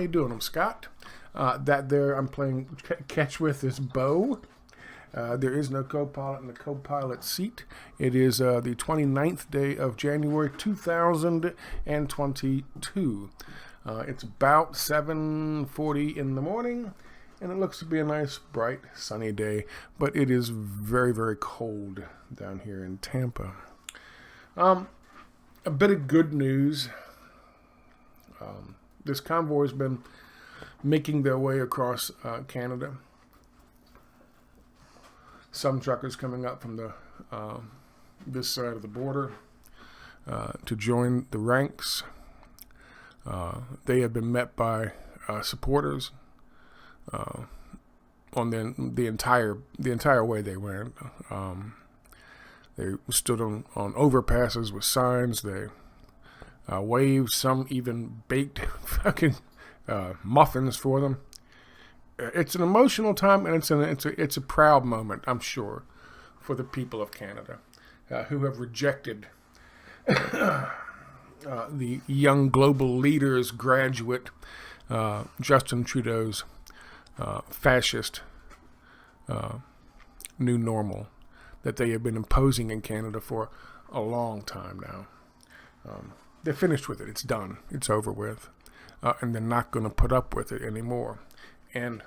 doing? I'm Scott. That there I'm playing catch with is Beau. There is no co-pilot in the co-pilot seat. It is the 29th day of January 2022. It's about 7:40 in the morning, and it looks to be a nice, bright, sunny day, but it is very, very cold down here in Tampa. A bit of good news. This convoy has been making their way across Canada. Some truckers coming up from the this side of the border to join the ranks. They have been met by supporters on the entire way they went. They stood on overpasses with signs. They waved. Some even baked fucking muffins for them. It's an emotional time, and it's a proud moment, I'm sure, for the people of Canada who have rejected the young global leaders graduate Justin Trudeau's fascist new normal that they have been imposing in Canada for a long time now. They're finished with it. It's done. It's over with. And they're not going to put up with it anymore. And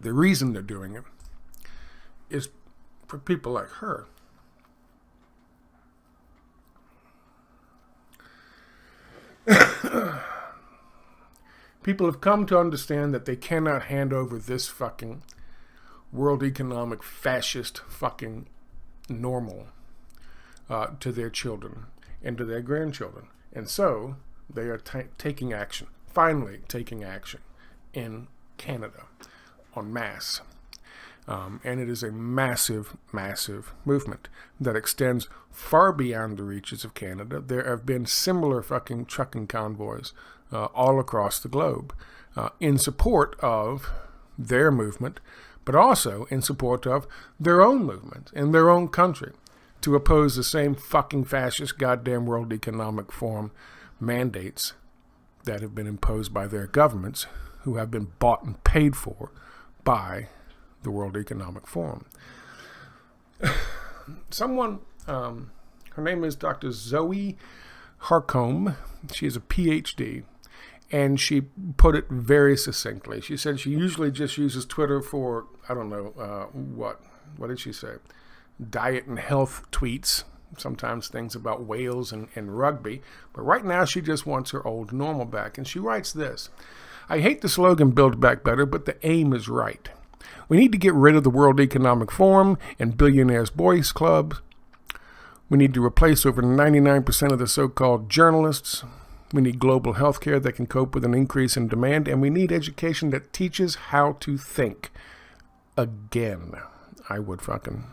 the reason they're doing it is for people like her. People have come to understand that they cannot hand over this fucking world economic fascist fucking normal to their children and to their grandchildren. And so they are taking action, finally taking action in Canada en masse. And it is a massive, massive movement that extends far beyond the reaches of Canada. There have been similar fucking trucking convoys all across the globe in support of their movement, but also in support of their own movement in their own country to oppose the same fucking fascist goddamn World Economic Forum mandates that have been imposed by their governments, who have been bought and paid for by the World Economic Forum. Someone, her name is Dr. Zoe Harcombe. She is a PhD, and she put it very succinctly. She said she usually just uses Twitter for, I don't know, what did she say? Diet and health tweets, sometimes things about whales and rugby. But right now she just wants her old normal back. And she writes this: I hate the slogan Build Back Better, but the aim is right. We need to get rid of the World Economic Forum and billionaires' boys clubs. We need to replace over 99% of the so-called journalists. We need global health care that can cope with an increase in demand. And we need education that teaches how to think. Again, I would fucking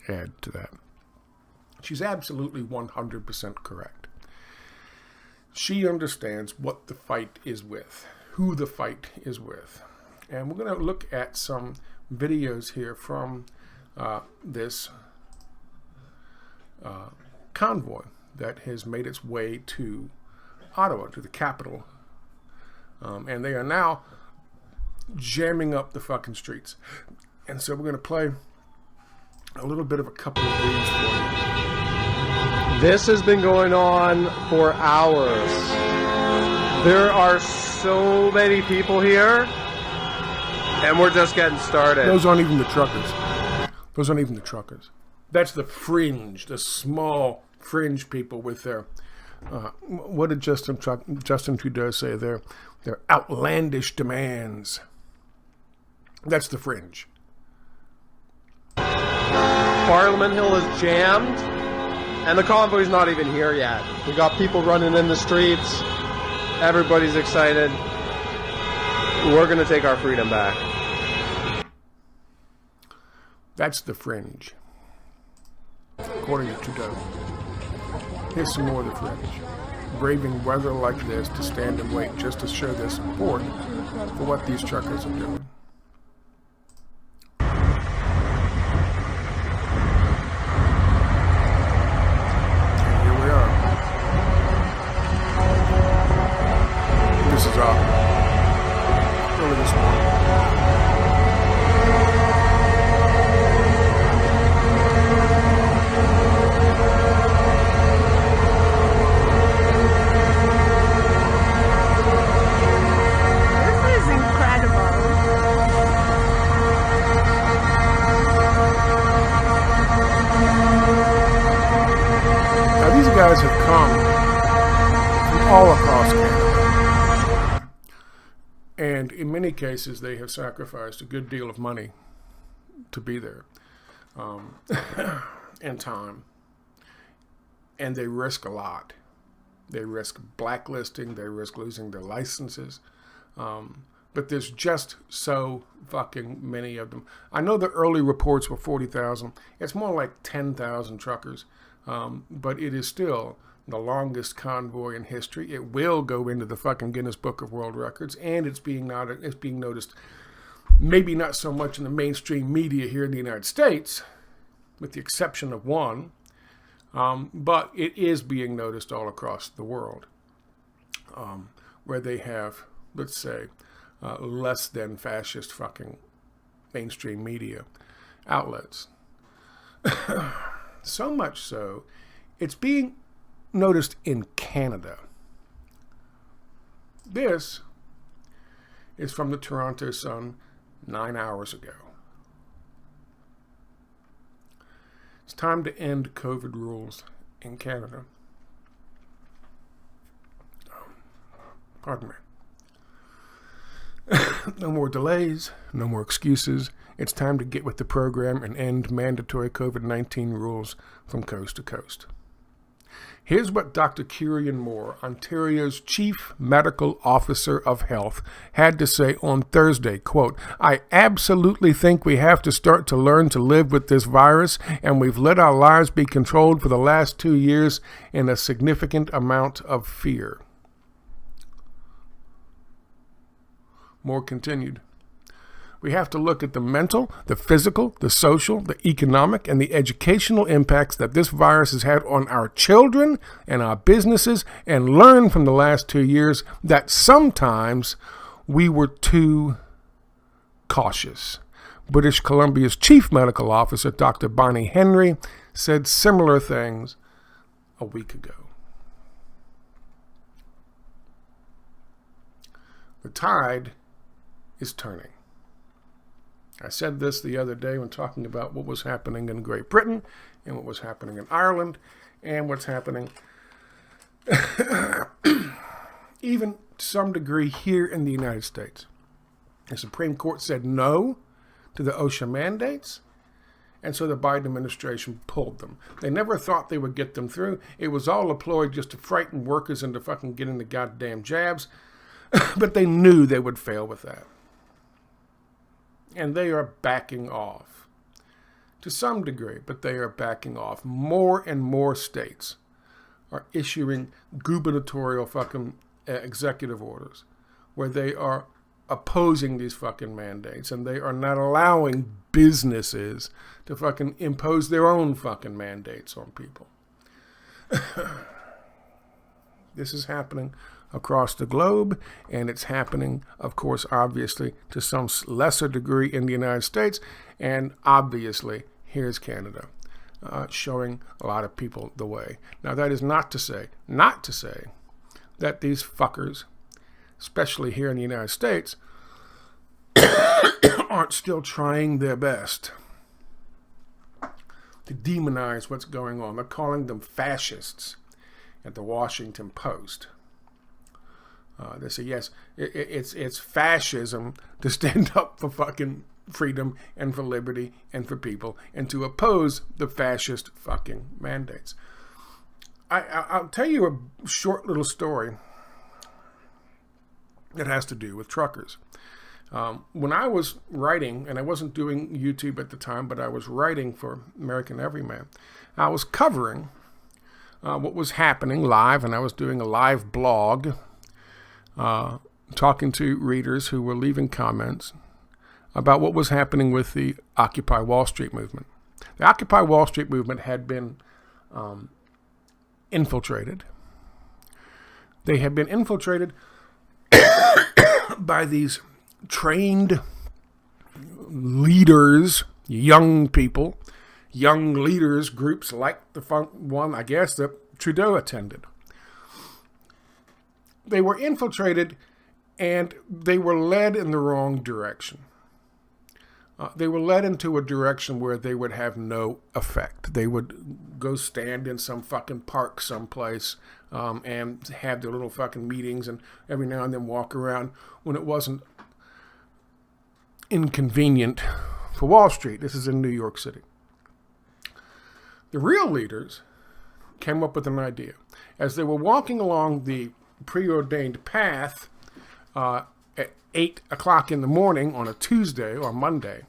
add to that. She's absolutely 100% correct. She understands what the fight is with, who the fight is with. And we're going to look at some videos here from this convoy that has made its way to Ottawa, to the capital. And they are now jamming up the fucking streets. And so we're going to play a little bit of a couple of these for you. This has been going on for hours. There are so many people here, and we're just getting started. Those aren't even the truckers. Those aren't even the truckers. That's the fringe, the small fringe people with their, what did Justin Trudeau say? Their outlandish demands. That's the fringe. Parliament Hill is jammed, and the convoy's not even here yet. We got people running in the streets. Everybody's excited. We're going to take our freedom back. That's the fringe, according to Trudeau. Here's some more of the fringe. Braving weather like this to stand and wait just to show their support for what these truckers are doing. And here we are. cases, they have sacrificed a good deal of money to be there, and time. And they risk a lot. They risk blacklisting. They risk losing their licenses. But there's just so fucking many of them. I know the early reports were 40,000. It's more like 10,000 truckers. But it is still the longest convoy in history. It will go into the fucking Guinness Book of World Records, and it's being noticed, maybe not so much in the mainstream media here in the United States, with the exception of one, but it is being noticed all across the world, where they have, let's say, less than fascist fucking mainstream media outlets. So much so, it's being noticed in Canada. This is from the Toronto Sun 9 hours ago. It's time to end COVID rules in Canada. Pardon me. No more delays, no more excuses. It's time to get with the program and end mandatory COVID-19 rules from coast to coast. Here's what Dr. Kieran Moore, Ontario's Chief Medical Officer of Health, had to say on Thursday, quote, "I absolutely think we have to start to learn to live with this virus, and we've let our lives be controlled for the last 2 years in a significant amount of fear." Moore continued, "We have to look at the mental, the physical, the social, the economic, and the educational impacts that this virus has had on our children and our businesses, and learn from the last 2 years that sometimes we were too cautious." British Columbia's Chief Medical Officer, Dr. Bonnie Henry, said similar things a week ago. The tide is turning. I said this the other day when talking about what was happening in Great Britain and what was happening in Ireland and what's happening even to some degree here in the United States. The Supreme Court said no to the OSHA mandates, and so the Biden administration pulled them. They never thought they would get them through. It was all a ploy just to frighten workers into fucking getting the goddamn jabs, but they knew they would fail with that. And they are backing off to some degree, but they are backing off. More and more states are issuing gubernatorial fucking executive orders where they are opposing these fucking mandates, and they are not allowing businesses to fucking impose their own fucking mandates on people. This is happening across the globe, and it's happening, of course, obviously, to some lesser degree in the United States, and obviously, here's Canada, showing a lot of people the way. Now, that is not to say that these fuckers, especially here in the United States, aren't still trying their best to demonize what's going on. They're calling them fascists at the Washington Post. They say, yes, it's fascism to stand up for fucking freedom and for liberty and for people and to oppose the fascist fucking mandates. I'll tell you a short little story that has to do with truckers. When I was writing, and I wasn't doing YouTube at the time, but I was writing for American Everyman, I was covering what was happening live, and I was doing a live blog, talking to readers who were leaving comments about what was happening with the Occupy Wall Street movement. The Occupy Wall Street movement had been infiltrated. They had been infiltrated by these trained leaders, young people, young leaders groups like the one, I guess, that Trudeau attended. They were infiltrated, and they were led in the wrong direction. They were led into a direction where they would have no effect. They would go stand in some fucking park someplace and have their little fucking meetings, and every now and then walk around when it wasn't inconvenient for Wall Street. This is in New York City. The real leaders came up with an idea. As they were walking along the preordained path at 8 o'clock in the morning on a Tuesday or Monday,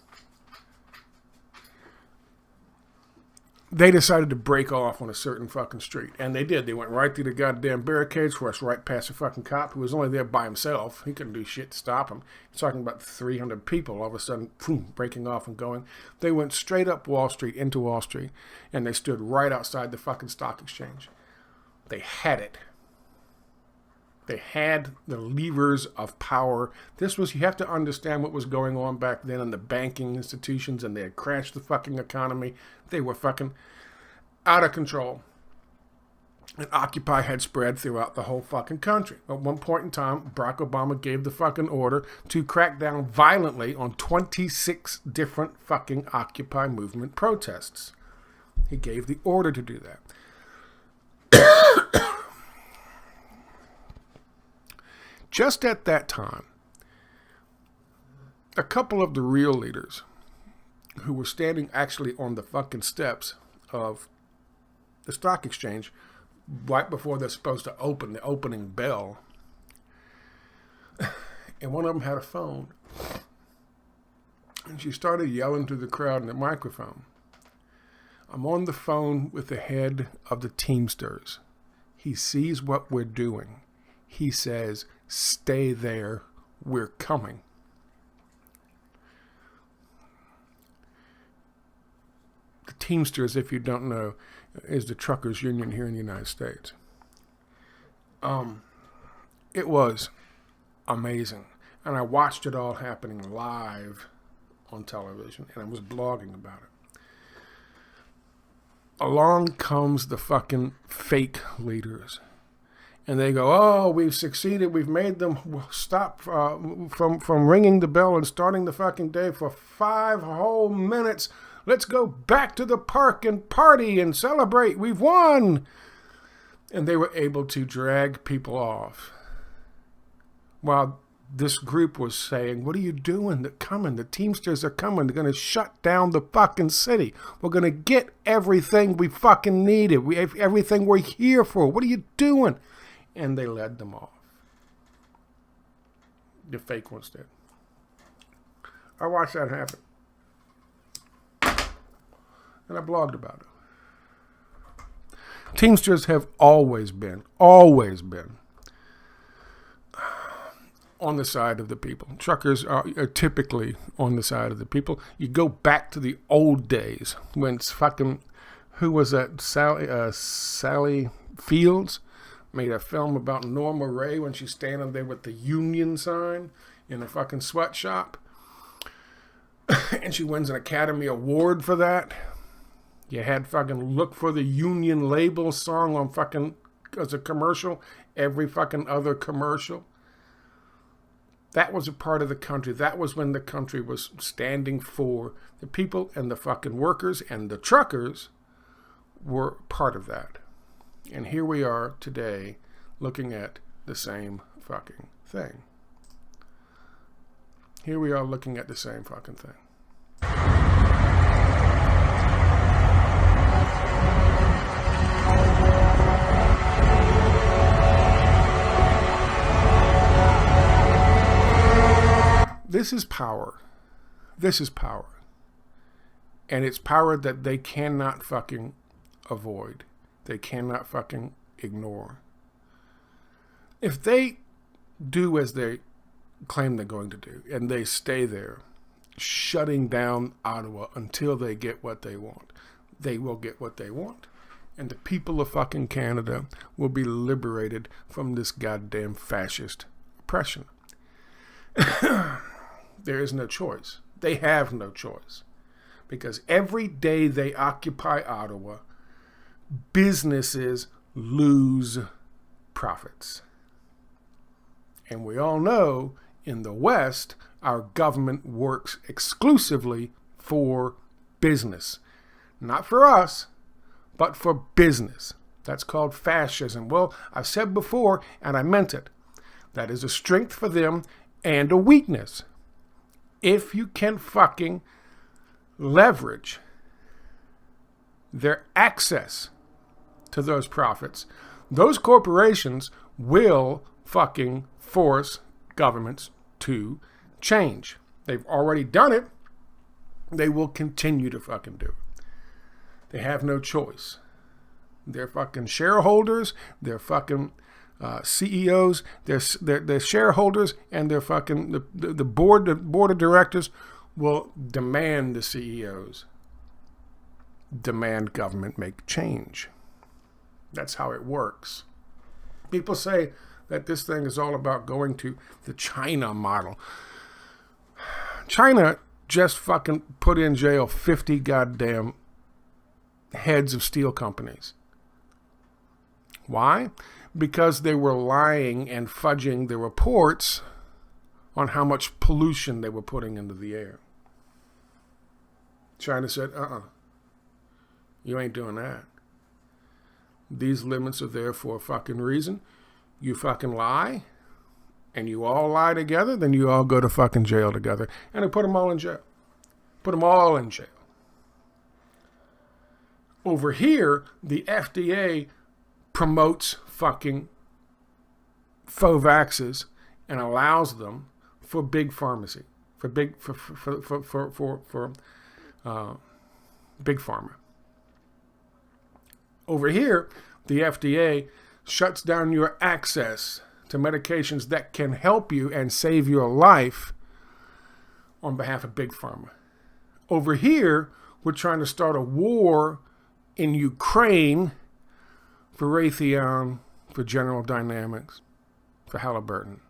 they decided to break off on a certain fucking street. And they did. They went right through the goddamn barricades, rushed right past the fucking cop who was only there by himself. He couldn't do shit to stop him. He's talking about 300 people all of a sudden, boom, breaking off and going. They went straight up Wall Street, into Wall Street, and they stood right outside the fucking stock exchange. They had it. They had the levers of power. This was, you have to understand what was going on back then in the banking institutions, and they had crashed the fucking economy. They were fucking out of control. And Occupy had spread throughout the whole fucking country. At one point in time, Barack Obama gave the fucking order to crack down violently on 26 different fucking Occupy movement protests. He gave the order to do that. Just at that time, a couple of the real leaders who were standing actually on the fucking steps of the stock exchange right before they're supposed to open, the opening bell, and one of them had a phone, and she started yelling to the crowd in the microphone, "I'm on the phone with the head of the Teamsters. He sees what we're doing. He says, stay there, we're coming." The Teamsters, if you don't know, is the truckers union here in the United States. It was amazing. And I watched it all happening live on television, and I was blogging about it. Along comes the fucking fake leaders. And they go, "Oh, we've succeeded. We've made them stop from ringing the bell and starting the fucking day for 5 whole minutes. Let's go back to the park and party and celebrate. We've won." And they were able to drag people off. While this group was saying, "What are you doing? They're coming. The Teamsters are coming. They're going to shut down the fucking city. We're going to get everything we fucking needed. We have everything we're here for. What are you doing?" And they led them off. The fake ones did. I watched that happen. And I blogged about it. Teamsters have always been on the side of the people. Truckers are typically on the side of the people. You go back to the old days when it's fucking, who was that? Sally Fields made a film about Norma Ray when she's standing there with the Union sign in a fucking sweatshop. And she wins an Academy Award for that. You had fucking Look for the Union Label song on fucking, as a commercial, every fucking other commercial. That was a part of the country. That was when the country was standing for the people, and the fucking workers and the truckers were part of that. And here we are today looking at the same fucking thing. Here we are looking at the same fucking thing. This is power. This is power. And it's power that they cannot fucking avoid. They cannot fucking ignore. If they do as they claim they're going to do, and they stay there, shutting down Ottawa until they get what they want, they will get what they want. And the people of fucking Canada will be liberated from this goddamn fascist oppression. There is no choice. They have no choice. Because every day they occupy Ottawa, businesses lose profits. And we all know in the West, our government works exclusively for business. Not for us, but for business. That's called fascism. Well, I've said before, and I meant it. That is a strength for them and a weakness. if you can fucking leverage their access to those profits, those corporations will fucking force governments to change. They've already done it. They will continue to fucking do it. They have no choice. They're fucking shareholders. They're fucking CEOs. They're shareholders, and they're fucking the board of directors will demand the CEOs demand government make change. That's how it works. People say that this thing is all about going to the China model. China just fucking put in jail 50 goddamn heads of steel companies. Why? Because they were lying and fudging the reports on how much pollution they were putting into the air. China said, you ain't doing that. These limits are there for a fucking reason. You fucking lie, and you all lie together, then you all go to fucking jail together. And they put them all in jail. Put them all in jail. Over here, the FDA promotes fucking faux vaxxers and allows them for big pharmacy, for big pharma. Over here, the FDA shuts down your access to medications that can help you and save your life on behalf of big pharma. Over here, we're trying to start a war in Ukraine for Raytheon, for General Dynamics, for Halliburton.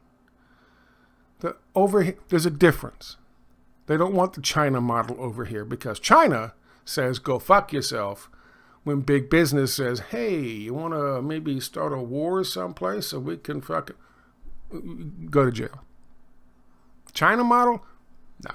Over here, there's a difference. They don't want the China model over here because China says, go fuck yourself, when big business says, hey, you want to maybe start a war someplace so we can fucking go to jail. China model? No.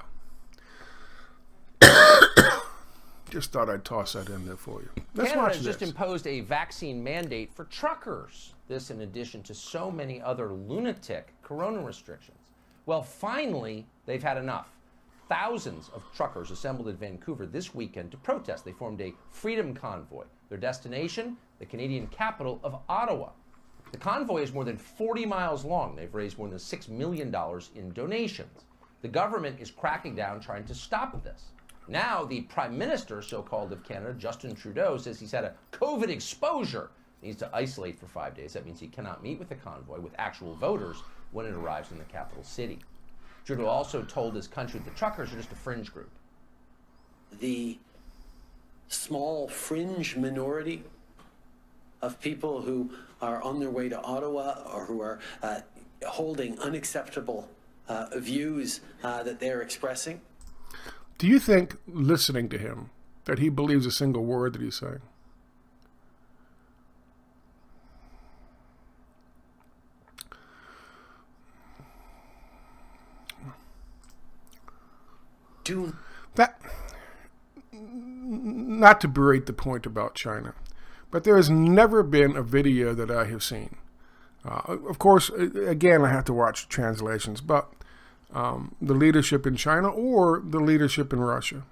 Just thought I'd toss that in there for you. Let's Canada watch has this. just imposed a vaccine mandate for truckers. This in addition to so many other lunatic corona restrictions. Well, finally, they've had enough. Thousands of truckers assembled in Vancouver this weekend to protest. They formed a freedom convoy. Their destination, the Canadian capital of Ottawa. The convoy is more than 40 miles long. They've raised more than $6 million in donations. The government is cracking down, trying to stop this. Now, the Prime Minister, so-called, of Canada, Justin Trudeau, says he's had a COVID exposure. He needs to isolate for 5 days. That means he cannot meet with the convoy, with actual voters, when it arrives in the capital city. Trudeau also told his country that the truckers are just a fringe group. The small fringe minority of people who are on their way to Ottawa or who are holding unacceptable views that they're expressing. Do you think, listening to him, that he believes a single word that he's saying? Not to berate the point about China, but there has never been a video that I have seen. Of course, again, I have to watch translations, but the leadership in China or the leadership in Russia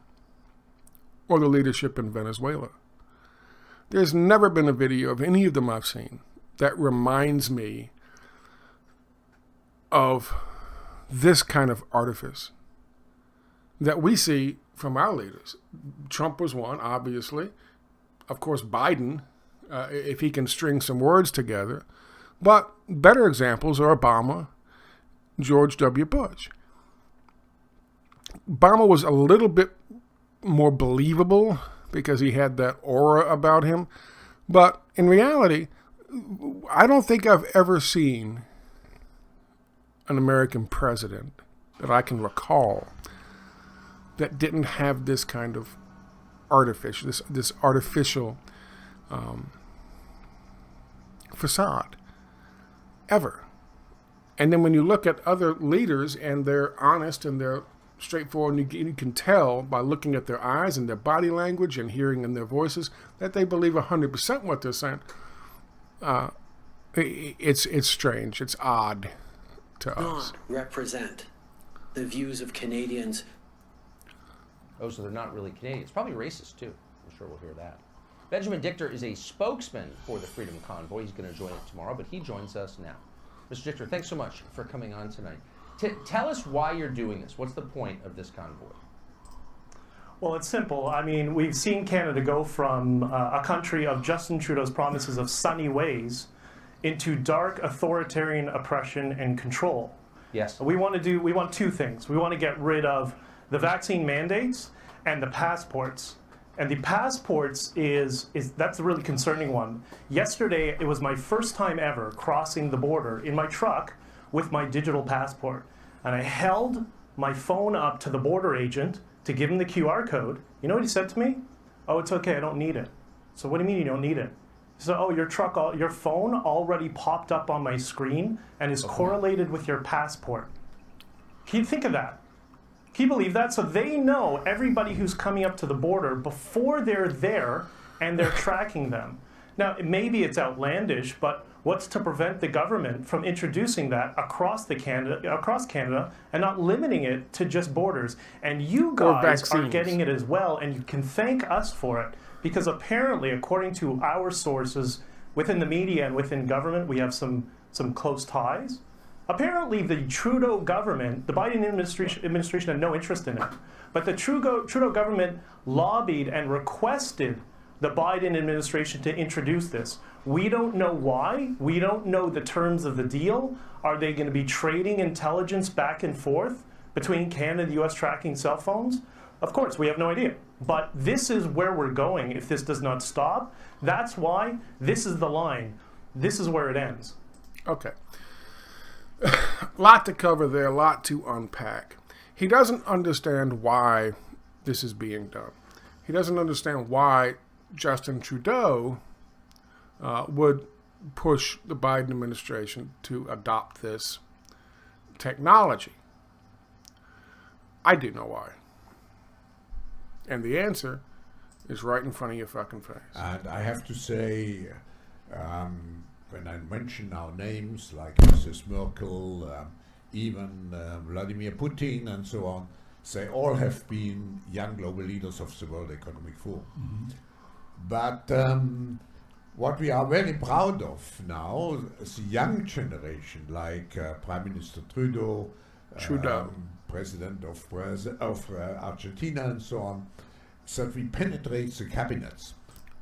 or the leadership in Venezuela. There's never been a video of any of them I've seen that reminds me of this kind of artifice that we see from our leaders. Trump was one, obviously. Of course, Biden, if he can string some words together. But better examples are Obama, George W. Bush. Obama was a little bit more believable because he had that aura about him. But in reality, I don't think I've ever seen an American president that I can recall that didn't have this kind of this artificial facade ever. And then when you look at other leaders and they're honest and they're straightforward, and you can tell by looking at their eyes and their body language and hearing in their voices that they believe 100% what they're saying. It's strange. It's odd to us. Not represent the views of Canadians. Oh, so they're not really Canadian. It's probably racist, too. I'm sure we'll hear that. Benjamin Dichter is a spokesman for the Freedom Convoy. He's going to join it tomorrow, but he joins us now. Mr. Dichter, thanks so much for coming on tonight. Tell us why you're doing this. What's the point of this convoy? Well, it's simple. I mean, we've seen Canada go from a country of Justin Trudeau's promises of sunny ways into dark authoritarian oppression and control. Yes. We want two things. We want to get rid of the vaccine mandates and the passports. And the passports that's a really concerning one. Yesterday, it was my first time ever crossing the border in my truck with my digital passport. And I held my phone up to the border agent to give him the QR code. You know what he said to me? Oh, it's okay, I don't need it. So what do you mean you don't need it? He said, oh, your phone already popped up on my screen and is correlated with your passport. Can you think of that? Can you believe that? So they know everybody who's coming up to the border before they're there, and they're tracking them. Now, maybe it's outlandish, but what's to prevent the government from introducing that across Canada and not limiting it to just borders? And you guys are getting it as well, and you can thank us for it, because apparently, according to our sources within the media and within government, we have some close ties. Apparently, the Trudeau government, the Biden administration had no interest in it, but the Trudeau government lobbied and requested the Biden administration to introduce this. We don't know why. We don't know the terms of the deal. Are they going to be trading intelligence back and forth between Canada and the U.S. tracking cell phones? Of course, we have no idea. But this is where we're going if this does not stop. That's why this is the line. This is where it ends. Okay. Lot to cover there, a lot to unpack. He doesn't understand why this is being done. He doesn't understand why Justin Trudeau would push the Biden administration to adopt this technology. I do know why. And the answer is right in front of your fucking face. And I have to say, when I mention our names like Mrs. Merkel, even Vladimir Putin and so on, they all have been young global leaders of the World Economic Forum. Mm-hmm. But what we are very proud of now is the young generation, like Prime Minister Trudeau, President of Argentina and so on, that we penetrate the cabinets.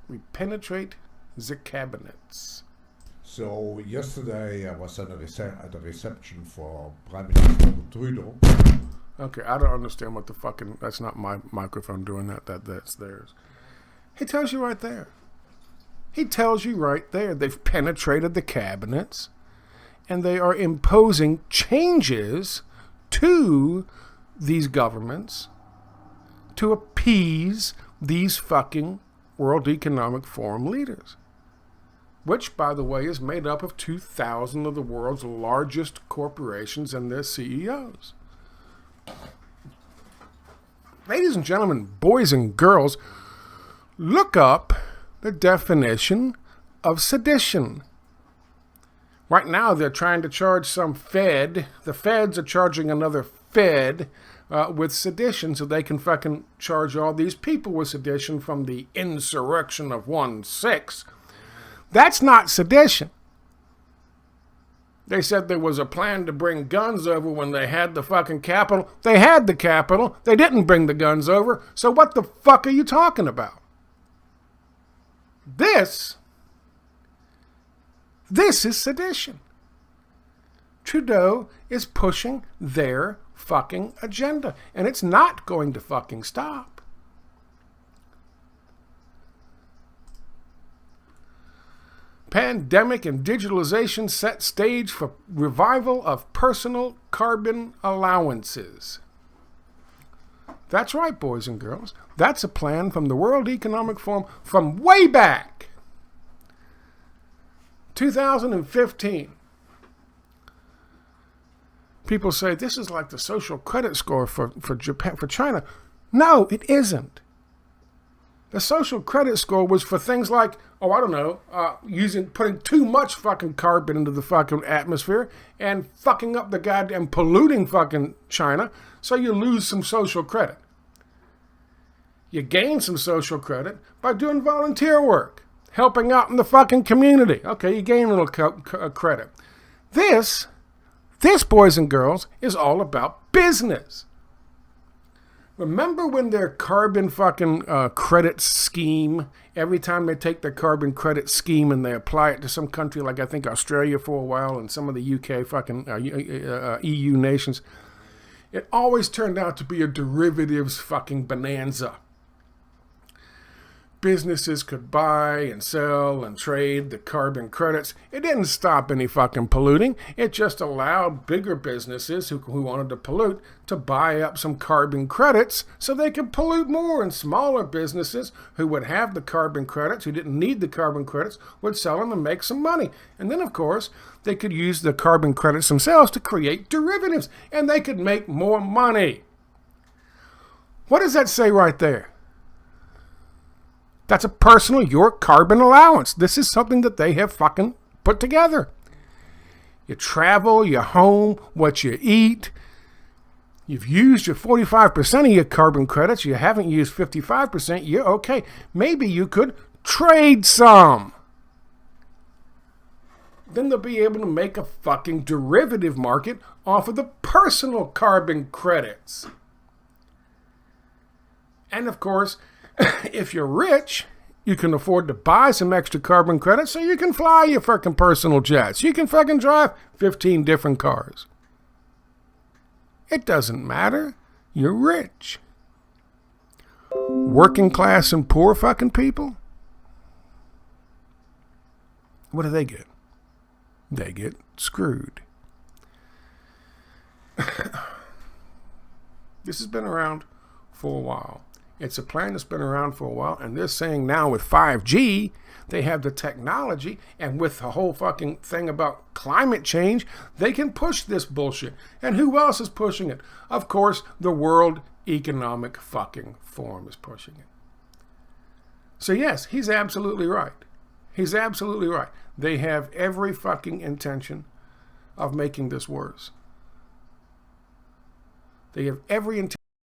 We penetrate the cabinets. So yesterday I was at a reception for Prime Minister Trudeau. Okay, I don't understand what the fucking... That's not my microphone doing that. That's theirs. He tells you right there. He tells you right there. They've penetrated the cabinets, and they are imposing changes to these governments to appease these fucking World Economic Forum leaders. Which, by the way, is made up of 2,000 of the world's largest corporations and their CEOs. Ladies and gentlemen, boys and girls, look up the definition of sedition. Right now, they're trying to charge some Fed. The Feds are charging another Fed with sedition so they can fucking charge all these people with sedition from the insurrection of 1/6. That's not sedition. They said there was a plan to bring guns over when they had the fucking Capitol. They had the Capitol. They didn't bring the guns over. So what the fuck are you talking about? This is sedition. Trudeau is pushing their fucking agenda, and it's not going to fucking stop. Pandemic and digitalization set stage for revival of personal carbon allowances. That's right, boys and girls. That's a plan from the World Economic Forum from way back. 2015. People say this is like the social credit score for Japan, for China. No, it isn't. The social credit score was for things like, oh, I don't know, putting too much fucking carbon into the fucking atmosphere and fucking up the goddamn polluting fucking China, so you lose some social credit. You gain some social credit by doing volunteer work, helping out in the fucking community. Okay, you gain a little credit. This, boys and girls, is all about business. Remember when their carbon fucking credit scheme, every time they take their carbon credit scheme and they apply it to some country, like I think Australia for a while and some of the UK fucking EU nations, it always turned out to be a derivatives fucking bonanza. Businesses could buy and sell and trade the carbon credits. It didn't stop any fucking polluting. It just allowed bigger businesses who wanted to pollute to buy up some carbon credits so they could pollute more. And smaller businesses who would have the carbon credits, who didn't need the carbon credits, would sell them and make some money. And then, of course, they could use the carbon credits themselves to create derivatives. And they could make more money. What does that say right there? That's a personal, your carbon allowance. This is something that they have fucking put together. You travel, you're home, what you eat. You've used your 45% of your carbon credits. You haven't used 55%. You're okay. Maybe you could trade some. Then they'll be able to make a fucking derivative market off of the personal carbon credits. And of course, if you're rich, you can afford to buy some extra carbon credits so you can fly your fucking personal jets. You can fucking drive 15 different cars. It doesn't matter. You're rich. Working class and poor fucking people, what do they get? They get screwed. This has been around for a while. It's a plan that's been around for a while, and they're saying now with 5G, they have the technology, and with the whole fucking thing about climate change, they can push this bullshit. And who else is pushing it? Of course, the World Economic fucking Forum is pushing it. So yes, he's absolutely right. He's absolutely right. They have every fucking intention of making this worse. They have every intention